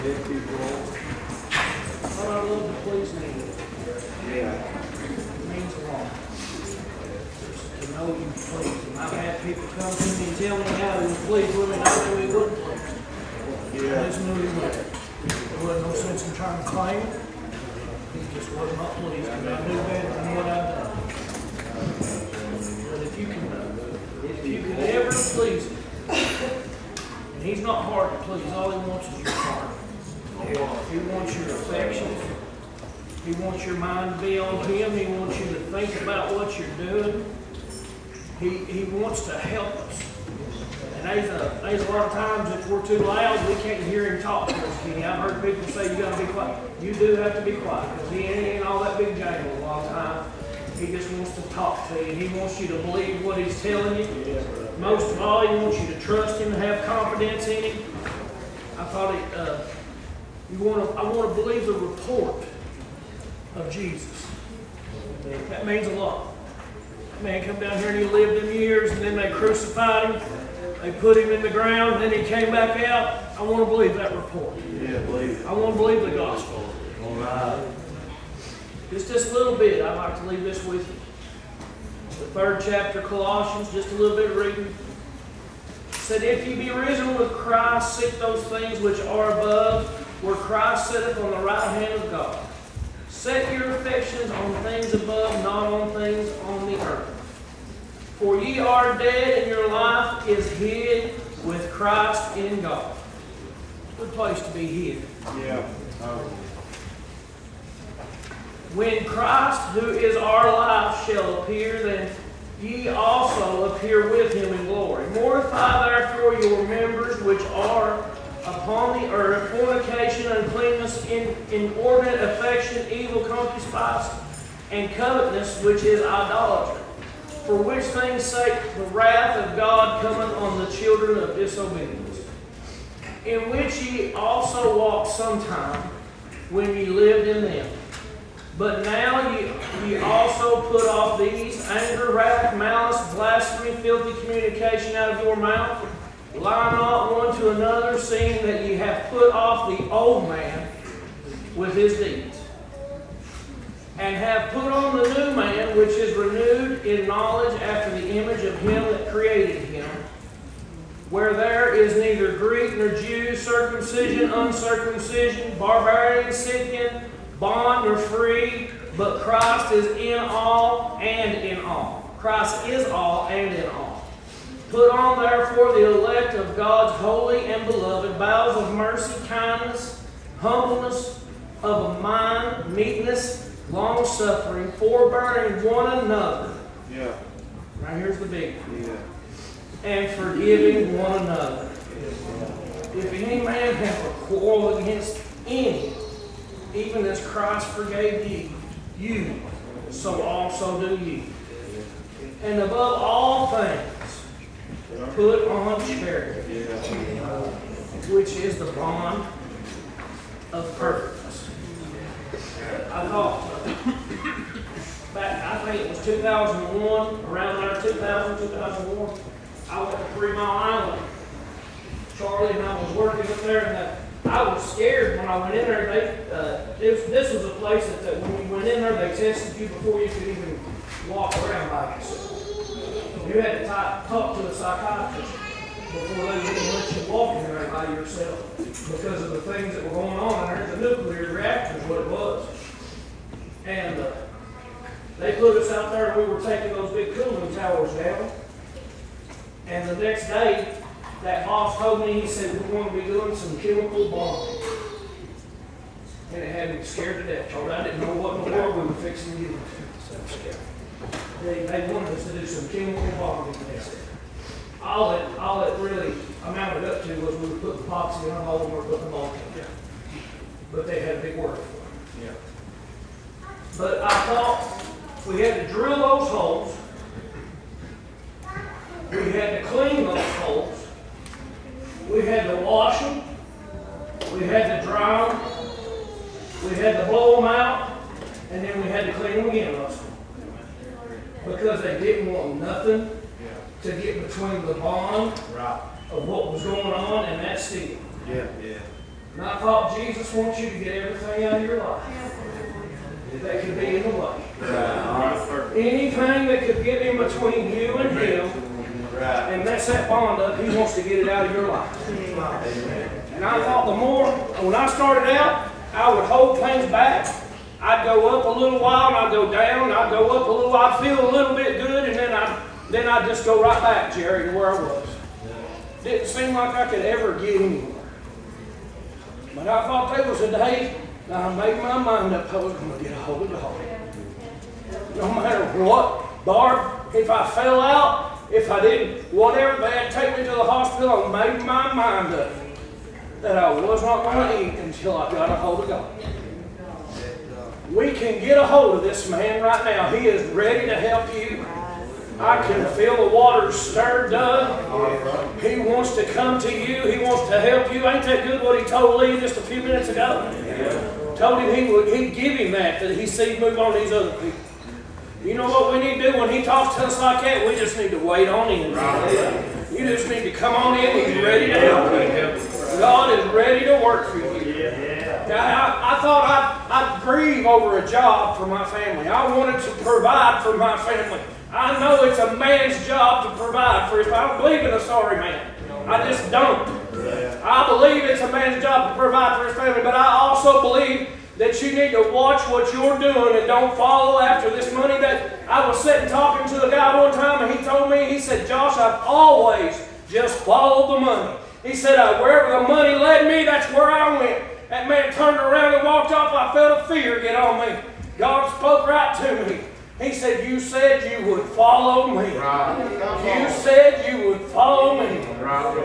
But I love to please me. Yeah. It means a lot. To know you please them. I've had people come to me and tell me how they would please with me and I knew he wouldn't please. Yeah. I just knew he would. There wasn't no sense in trying to claim it. He just was not pleased because I knew better than what I'd done. But if you can ever please him, and he's not hard to please, all he wants is your heart. He wants your affections. He wants your mind to be on him. He wants you to think about what you're doing. He wants to help us. And there's a lot of times if we're too loud, we can't hear him talk to us, Kenny. I've heard people say you got to be quiet. You do have to be quiet because he ain't all that big jangle a lot of time. He just wants to talk to you. He wants you to believe what he's telling you. Most of all, he wants you to trust him and have confidence in him. I thought I want to believe the report of Jesus. That means a lot. That man come down here and he lived them years, and then they crucified him. They put him in the ground, and then he came back out. I want to believe that report. Yeah, believe it. I want to believe the gospel. All right. Just a little bit, I'd like to leave this with you. The 3rd chapter, Colossians, just a little bit of reading. It said, if ye be risen with Christ, seek those things which are above, where Christ sitteth on the right hand of God. Set your affections on things above, not on things on the earth. For ye are dead, and your life is hid with Christ in God. Good place to be hid. Yeah. When Christ, who is our life, shall appear, then ye also appear with him in glory. Mortify therefore your members which are upon the earth, fornication, uncleanness, inordinate affection, evil concupiscence, and covetousness, which is idolatry. For which things' sake the wrath of God cometh on the children of disobedience, in which ye also walked sometime, when ye lived in them. But now ye also put off these: anger, wrath, malice, blasphemy, filthy communication out of your mouth. Lie not one to another, seeing that ye have put off the old man with his deeds, and have put on the new man, which is renewed in knowledge after the image of him that created him, where there is neither Greek nor Jew, circumcision, uncircumcision, barbarian, Scythian, bond nor free, but Christ is in all and in all. Christ is all and in all. Put on therefore the elect of God's holy and beloved, bowels of mercy, kindness, humbleness of a mind, meekness, long-suffering, forbearing one another. Yeah. Right here's the big one. Yeah. And forgiving one another. If any man have a quarrel against any, even as Christ forgave you, so also do ye. And above all things, put on charity, which is the bond of perfectness. I thought, back, I think it was 2001, around there, 2001, I went to 3 Mile Island. Charlie and I was working up there, and I was scared when I went in there. This was a place that when you went in there, they tested you before you could even walk around by yourself. You had to talk to a psychiatrist before they would even let you walk in there by yourself because of the things that were going on in there. The nuclear reactor is what it was. And they put us out there, and we were taking those big cooling towers down. And the next day, that boss told me, he said, we're going to be doing some chemical bombing. And it had me scared to death. I didn't know what in the world we were fixing to do. They wanted us to do some chemical bombing, they said. All it really amounted up to was we were putting epoxy in a hole and we were putting a bulb in it. But they had a big word for it. Yeah. But I thought we had to drill those holes. We had to clean those holes. We had to wash them. We had to dry them. We had to blow them out. And then we had to clean them again, Russell. Because they didn't want nothing to get between the bond of what was going on and that steel. Yeah, yeah. And I thought Jesus wants you to get everything out of your life that could be in the way. Anything that could get in between you and Him and mess that bond up, He wants to get it out of your life. And I thought when I started out, I would hold things back. I'd go up a little while and I'd go down. I'd go up a little while, I'd feel a little bit good, and then I'd just go right back, Jerry, to where I was. Didn't seem like I could ever get anywhere. But I thought there was a day that I made my mind up I was going to get a hold of God. No matter what, Barb, if I fell out, if I didn't, whatever, they had to take me to the hospital and made my mind up that I was not going to eat until I got a hold of God. We can get a hold of this man right now. He is ready to help you. I can feel the waters stirred up. He wants to come to you. He wants to help you. Ain't that good what he told Lee just a few minutes ago? Told him he'd give him that he sees move on these other people. You know what we need to do when he talks to us like that? We just need to wait on him. You just need to come on in. He's ready to help you. God is ready to work for you. I thought I'd grieve over a job for my family. I wanted to provide for my family. I know it's a man's job to provide for his family. I don't believe in a sorry man. I just don't. I believe it's a man's job to provide for his family, but I also believe that you need to watch what you're doing and don't follow after this money. That I was sitting talking to a guy one time, and he told me, he said, Josh, I've always just followed the money. He said, wherever the money led me, that's where I went. That man turned around and walked off. I felt a fear get on me. God spoke right to me. He said, you said you would follow me. You said you would follow me.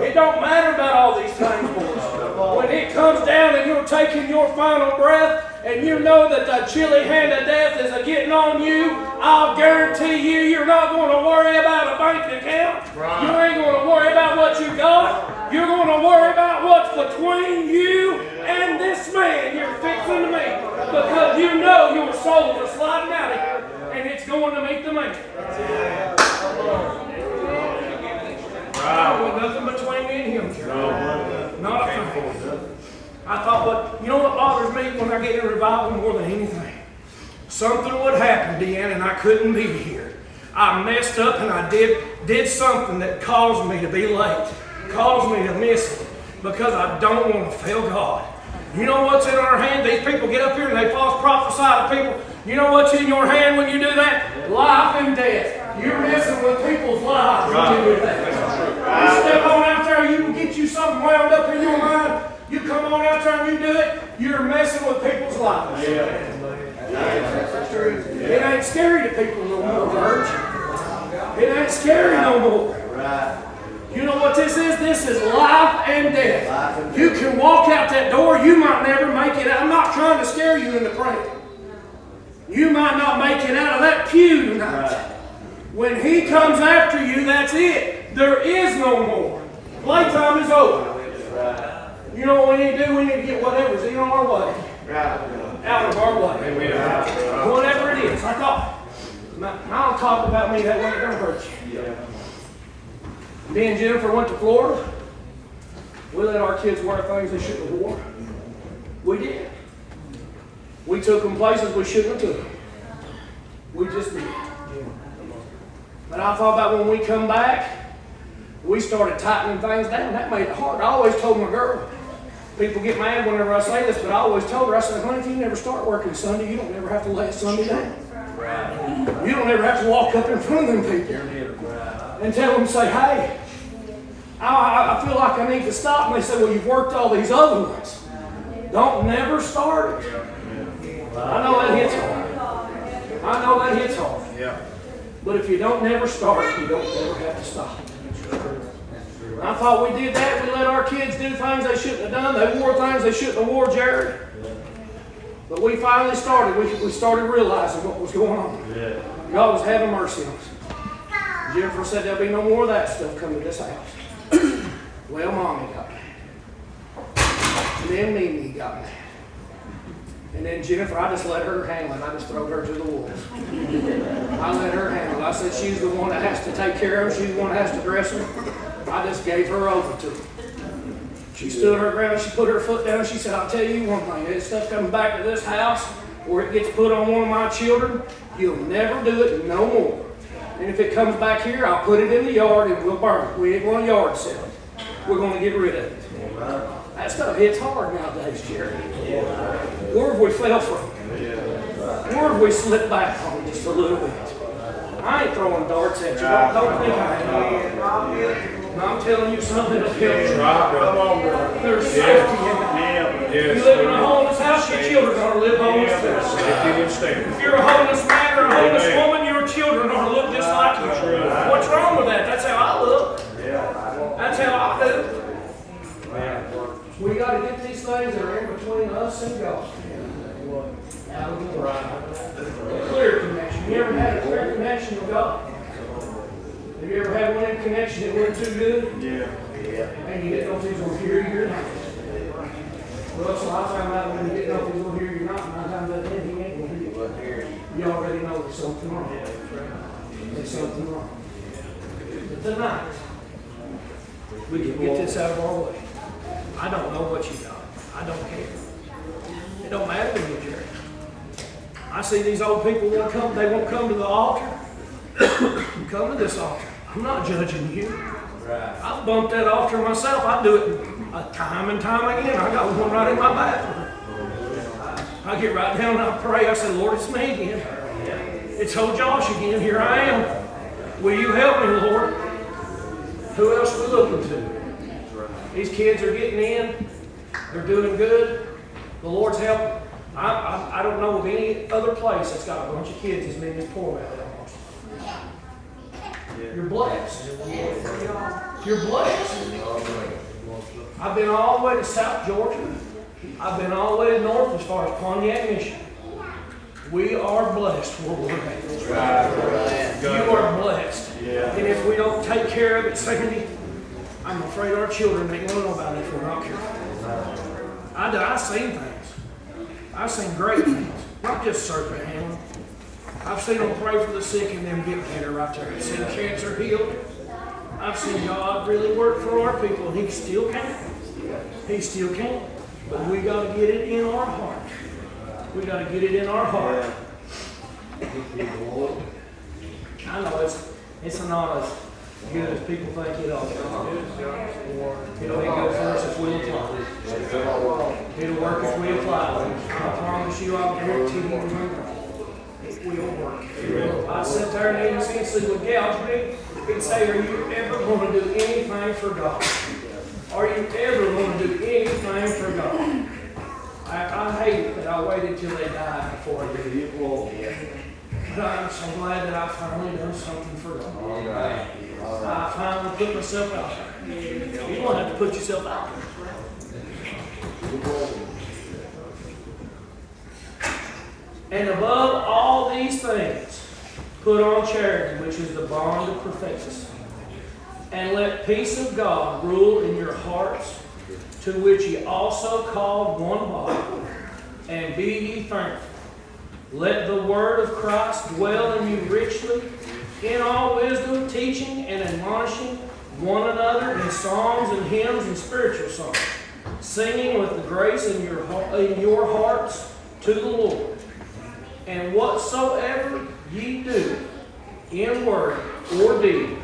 It don't matter about all these things, boys. When it comes down and you're taking your final breath and you know that the chilly hand of death is getting on you, I'll guarantee you're not going to worry about a bank account. You ain't going to worry about what you got. You're going to worry about what's between you and this man you're fixing to meet. Because you know your soul is sliding out of here. And it's going to meet the man. With nothing between me and him. Not a thing. I thought, but you know what bothers me when I get in revival more than anything? Something would happen, Deanna, and I couldn't be here. I messed up and I did something that caused me to be late, caused me to miss it, because I don't want to fail God. You know what's in our hand? These people get up here and they false prophesy to people. You know what's in your hand when you do that? Life and death. You're messing with people's lives when you do that. You step on out there, you can get you something wound up in your mind. You come on out there and you do it, you're messing with people's lives. It ain't scary to people no more, church. It ain't scary no more. You know what this is? This is life and death. You can walk out that door, you might never make it out. I'm not trying to scare you into praying. You might not make it out of that pew tonight. When He comes after you, that's it. There is no more. Playtime is over. You know what we need to do? We need to get whatever's in our way out of our way. Whatever it is. I thought, I'll talk about me that way, it don't hurt you. Me and Jennifer went to Florida. We let our kids wear things they shouldn't have worn. We did. We took them places we shouldn't have took them. We just did. But I thought about when we come back, we started tightening things down. That made it hard. I always told my girl, people get mad whenever I say this, but I always told her, I said, honey, if you never start working Sunday, you don't ever have to lay Sunday down. You don't ever have to walk up in front of them people and tell them, say, hey, I feel like I need to stop. And they say, well, you've worked all these other ones. Don't never start it. I know that hits hard. I know that hits hard. But if you don't never start, you don't ever have to stop. I thought we did that. We let our kids do things they shouldn't have done. They wore things they shouldn't have wore, Jared. But we finally started. We started realizing what was going on. God was having mercy on us. Jennifer said there'll be no more of that stuff coming to this house. Well, Mommy got mad. And then Mimi got mad. And then Jennifer, I just let her handle it. I just throw her to the wolves. I let her handle it. I said she's the one that has to take care of them. She's the one that has to dress them. I just gave her over to them. She stood her ground, she put her foot down, she said, I'll tell you one thing, this stuff coming back to this house, or it gets put on one of my children, you'll never do it no more. And if it comes back here, I'll put it in the yard and we'll burn it. We ain't going to yard sale it. We're going to get rid of it. That stuff hits hard nowadays, Jerry. Where have we fell from? Where have we slipped back on just a little bit? I ain't throwing darts at you. Don't think I am. I'm telling you something that'll help you. Come on, bro. There's safety in that. You live in a homeless house, your children are to live homeless too. If you're a homeless man or a homeless woman, your children are to look just like you. What's wrong with that? That's how I look. That's how I do. We got to get these things that are in between us and God. Out of the right. Clear connection. You ever had a clear connection with God? Have you ever had one in connection that wasn't too good? Yeah. And you didn't know if he was going to hear you or not. Well, so I found out when you didn't know if he was going to hear you or not, 9 times out of 10 he ain't going to hear you. You already know there's something wrong. There's something wrong. But tonight, we can get this out of our way. I don't know what you got. I don't care. It don't matter to me, Jerry. I see these old people won't come. They won't come to the altar. You come to this altar. I'm not judging you. I've bumped that altar myself. I do it time and time again. I got one right in my bathroom. I get right down and I pray. I say, Lord, it's me again. It's old Josh again. Here I am. Will you help me, Lord? Who else are we looking to? These kids are getting in. They're doing good. The Lord's helping. I don't know of any other place that's got a bunch of kids as many as Poor Man. You're blessed. You're blessed. I've been all the way to South Georgia. I've been all the way to north as far as Pontiac, Michigan. We are blessed where we're at. You are blessed. And if we don't take care of it, Sandy, I'm afraid our children ain't going to know about it if we're not careful. I've seen things. I've seen great things. Not just serpent handling. I've seen them pray for the sick and them get better right there. I've seen cancer healed. I've seen God really work for our people, and He still can. He still can. But we got to get it in our heart. We got to get it in our heart. I know it's not as good as people think it ought to be. It'll be good for us if we apply. It'll work if we apply. I promise you, I'll guarantee you. It will work. I sit there and innocently would gouge me and say, are you ever going to do anything for God? Are you ever going to do anything for God? I hate it that I waited till they died before I did it. But I'm so glad that I finally done something for God. I finally put myself out there. You don't have to put yourself out there. And above all these things, put on charity, which is the bond of perfection. And let peace of God rule in your hearts, to which ye also called one body, and be ye thankful. Let the word of Christ dwell in you richly, in all wisdom, teaching and admonishing one another in songs and hymns and spiritual songs, singing with the grace in your hearts to the Lord. And whatsoever ye do, in word or deed,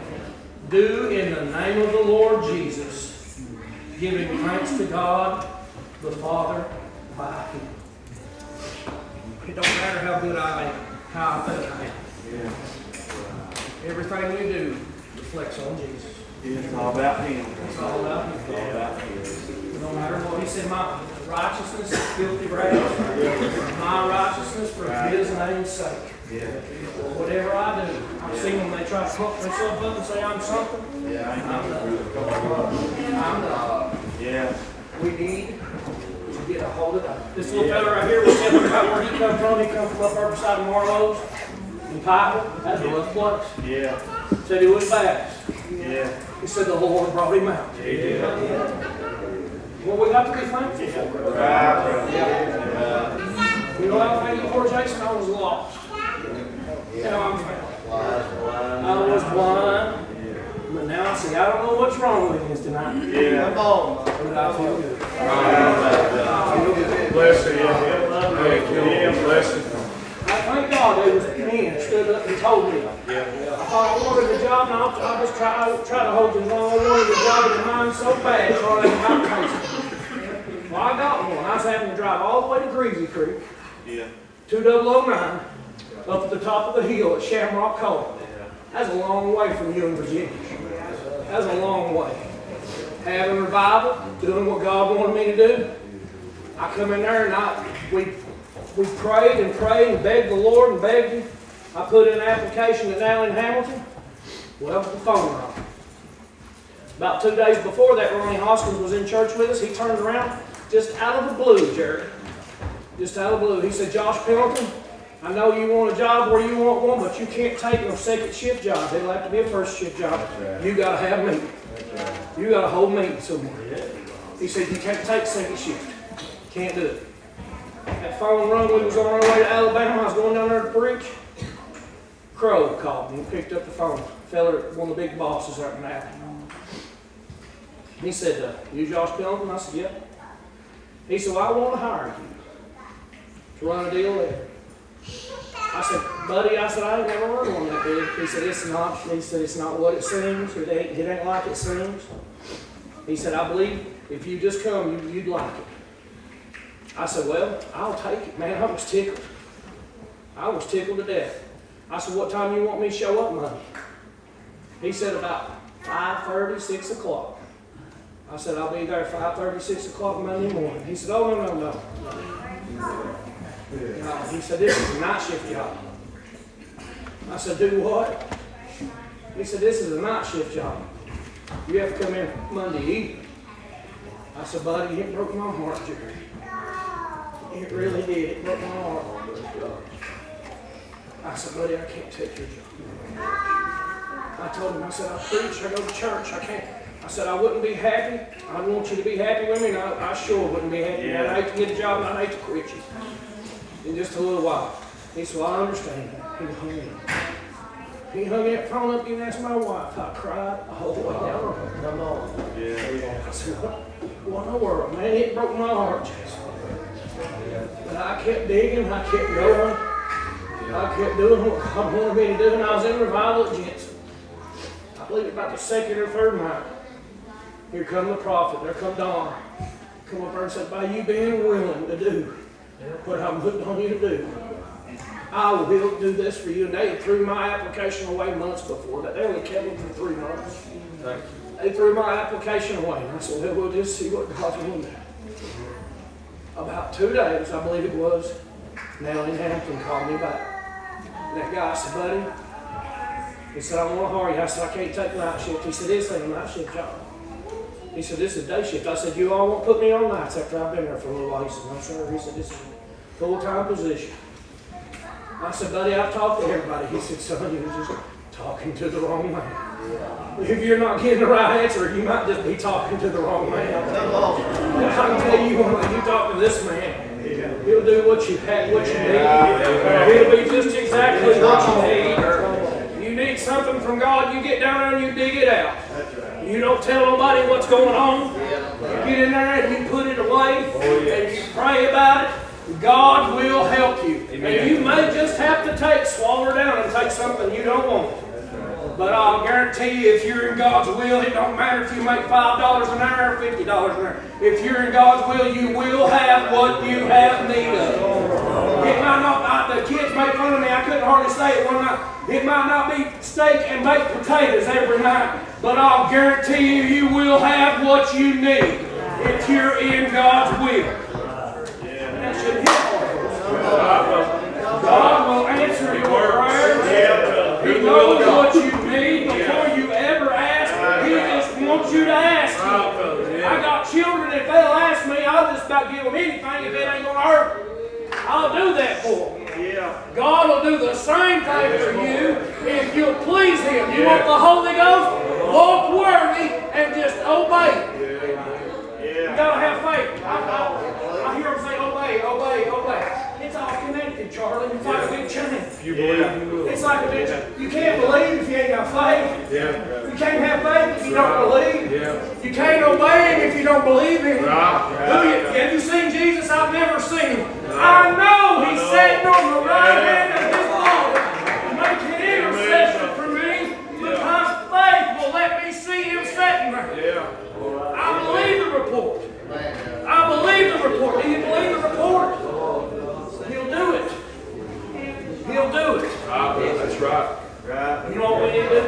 do in the name of the Lord Jesus, giving thanks to God the Father by Him. It don't matter how good I am, how I think I am. Everything you do reflects on Jesus. It's all about Him. It's all about Him. No matter what. He said, my righteousness is filthy rags. My righteousness for His name's sake. Whatever I do, I've seen them, they try to pump themselves up and say I'm something. I'm done. We need to get a hold of that. This little fella right here was telling about where he come from. He come from up there beside Marlowe's in Piper. That's a rough place. Said he was Baptist. He said the Lord brought him out. Well, we got to be thankful for it. You know how thank you for, Jason? I was lost. Now I'm found. I was blind. But now I see. I don't know what's wrong with this tonight. Come on. But I feel good. Bless you. Yeah. Bless you. I thank God there was men stood up and told me. I thought I wanted a job, and I just try to hold it long. I wanted a job in mine so bad, so I didn't have. Well, I got one. I was having to drive all the way to Greasy Creek, 2009, up at the top of the hill at Shamrock Cove. That's a long way from you in Virginia. That's a long way. Having revival, doing what God wanted me to do. I come in there and we prayed and prayed and begged the Lord and begged Him. I put in an application to Allen Hamilton. Well, the phone rang. About 2 days before that, Ronnie Hoskins was in church with us. He turned around just out of the blue, Jerry. Just out of the blue. He said, Josh Pendleton, I know you want a job where you want one, but you can't take no second shift job. It'll have to be a first shift job. You got to have me. You got to hold me somewhere. He said, you can't take second shift. Can't do it. That phone rung, we was on our way to Alabama. I was going down there to preach. Crow called me and picked up the phone. Fella, one of the big bosses there in Alabama. He said, you Josh Pendleton? I said, yep. He said, well, I want to hire you to run a deal there. I said, buddy, I said, I ain't never run one that big. He said, it's not what it seems. It ain't like it seems. He said, I believe if you just come, you'd like it. I said, well, I'll take it. Man, I was tickled. I was tickled to death. I said, what time you want me to show up Monday? He said, about 5:30, 6 o'clock. I said, I'll be there 5:30, 6 o'clock Monday morning. He said, oh, no. He said, this is a night shift job. I said, do what? He said, this is a night shift job. You have to come in Monday evening. I said, buddy, it broke my heart, Jerry. It really did. It broke my heart. I said, buddy, I can't take your job. I told him, I said, I preach, I go to church, I can't. I said, I wouldn't be happy. I want you to be happy with me, and I sure wouldn't be happy. Yeah. I'd hate to get a job, and I'd hate to quit you in just a little while. He said, well, I understand that. He hung up. He hung that phone up, and asked my wife. I cried all the way down the road. Come on. Yeah. I said, what in the world, man? It broke my heart, Jason. But I kept digging, I kept going. I kept doing what God wanted me to do, and I was in revival at Jensen. I believe about the second or third night. Here come the prophet, there come Don. Come up there and said, by you being willing to do what I'm putting on you to do, I will do this for you. And they threw my application away months before that. They only kept me for 3 months. They threw my application away. And I said, well, we'll just see what God's going to do. About 2 days, I believe it was, Nellie Hampton called me back. And that guy said, buddy, he said, I want to hire you. I said, I can't take night shift. He said, this ain't a night shift job. He said, this is day shift. I said, you all won't put me on nights after I've been there for a little while. He said, no, sir. He said, this is a full-time position. I said, buddy, I've talked to everybody. He said, son, you're just talking to the wrong man. If you're not getting the right answer, you might just be talking to the wrong man. I can tell you, when you talk to this man, he'll do what you need. He'll be just exactly what you need. You need something from God, you get down there and you dig it out. You don't tell nobody what's going on. You get in there and you put it away and you pray about it. God will help you. And you may just have to swallow down and take something you don't want. But I'll guarantee you, if you're in God's will, it don't matter if you make $5 an hour or $50 an hour. If you're in God's will, you will have what you have need of. It might not, the kids make fun of me, I couldn't hardly say it one night. It might not be steak and baked potatoes every night, but I'll guarantee you, you will have what you need if you're in God's will. And that should hit God will answer your prayers. He knows what you need before you ever ask. He just wants you to ask Him. I got children, if they'll ask me, I'll just about give them anything if it ain't going to hurt them. I'll do that for them. God will do the same thing for you if you'll please Him. You want the Holy Ghost? Walk worthy and just obey. You got to have faith. I hear them say, obey, obey, obey. It's all connected, Charlie. It's like a big chain. You believe you will. It's like a big chain. You can't believe if you ain't got faith. You can't have faith if you don't believe. Yeah. You can't obey Him if you don't believe Him. Right. Have you seen Jesus? I've never seen Him. I know He's sitting on the right hand of His Father, making intercession for me, because faith will let me see Him sitting there. Yeah. I believe the report. I believe the report. Do you believe the report? He'll do it. He'll do it. That's right. You know what we need to do?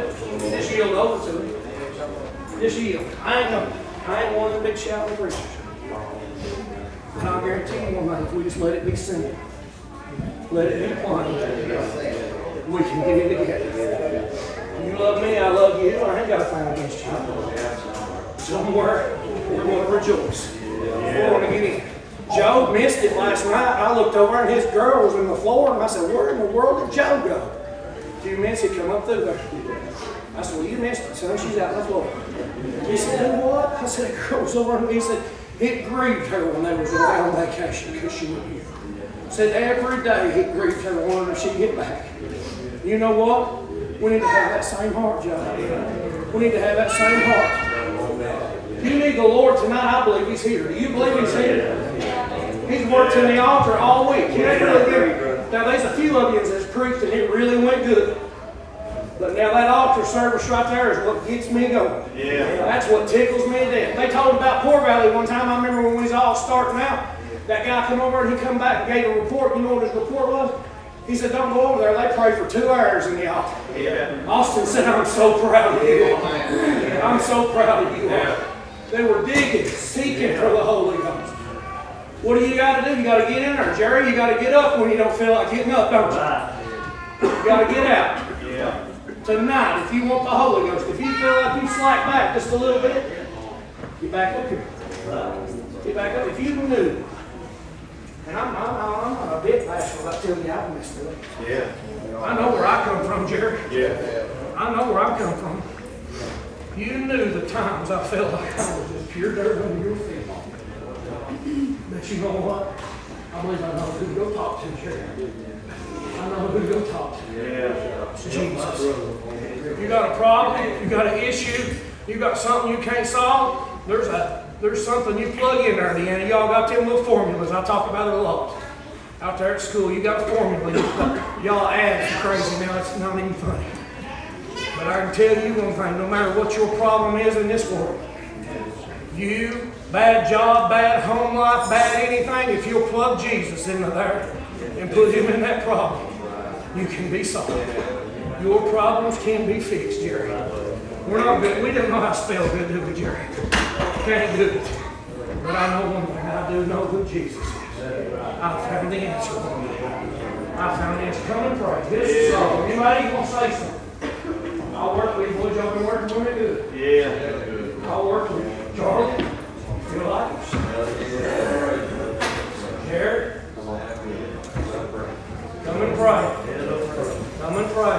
Just yield over to Him. Just yield. I ain't one of the big shouting preachers. And I guarantee you one thing, if we just let it be simple, let it be plain, we can get it together. You love me, I love you. I ain't got a fight against you. Somewhere we're going to rejoice. We're going to get in. Joe missed it last night. I looked over and his girl was on the floor, and I said, "Where in the world did Joe go?" A few minutes, he come up through there. I said, "Well, you missed it, son. She's out on the floor." He said, "What?" I said, "The girl was over," and he said, "It grieved her when they was away on vacation because she wasn't here." Said every day it grieved her wondering if she'd get back. You know what? We need to have that same heart, Joe. We need to have that same heart. You need the Lord tonight. I believe He's here. Do you believe He's here? He's worked in the altar all week. You ain't really good. Now, there's a few of you that's preached and it really went good. But now that altar service right there is what gets me going. Yeah. That's what tickles me to death. They told about Poor Valley one time. I remember when we was all starting out. That guy come over and he come back and gave a report. You know what his report was? He said, "Don't go over there. They pray for 2 hours in the altar." Yeah. Austin said, "I'm so proud of you. I'm so proud of you." Yeah. They were digging, seeking for the Holy Ghost. What do you got to do? You got to get in there. Jerry, you got to get up when you don't feel like getting up, don't you? You got to get out. Yeah. Tonight, if you want the Holy Ghost, if you feel like you slack back just a little bit, get back up here. Get back up. If you knew, and I'm not a bit bashful about telling you I've messed up. Yeah. I know where I come from, Jerry. Yeah. I know where I come from. You knew the times I felt like I was just pure dirt under your feet. But you know what? I believe I know who to go talk to, Jerry. I know who to go talk to. Yeah. It's Jesus. You got a problem, you got an issue, you got something you can't solve, there's something you plug in there, Deanna. Y'all got them little formulas. I talk about it a lot. Out there at school, you got a formula. Y'all add crazy now, it's not even funny. But I can tell you one thing, no matter what your problem is in this world, you, bad job, bad home life, bad anything, if you'll plug Jesus into there and put Him in that problem, you can be solved. Your problems can be fixed, Jerry. We're not good. We don't know how to spell good, do we, Jerry? Can't do it. But I know one thing. I do know who Jesus is. I found the answer. I found the answer. Come and pray. This is all. Anybody want to say something? I'll work with you, boys. Y'all been working for me good. Yeah. I'll work with you. Charlie, feel like it? Jared, come and pray. Come and pray.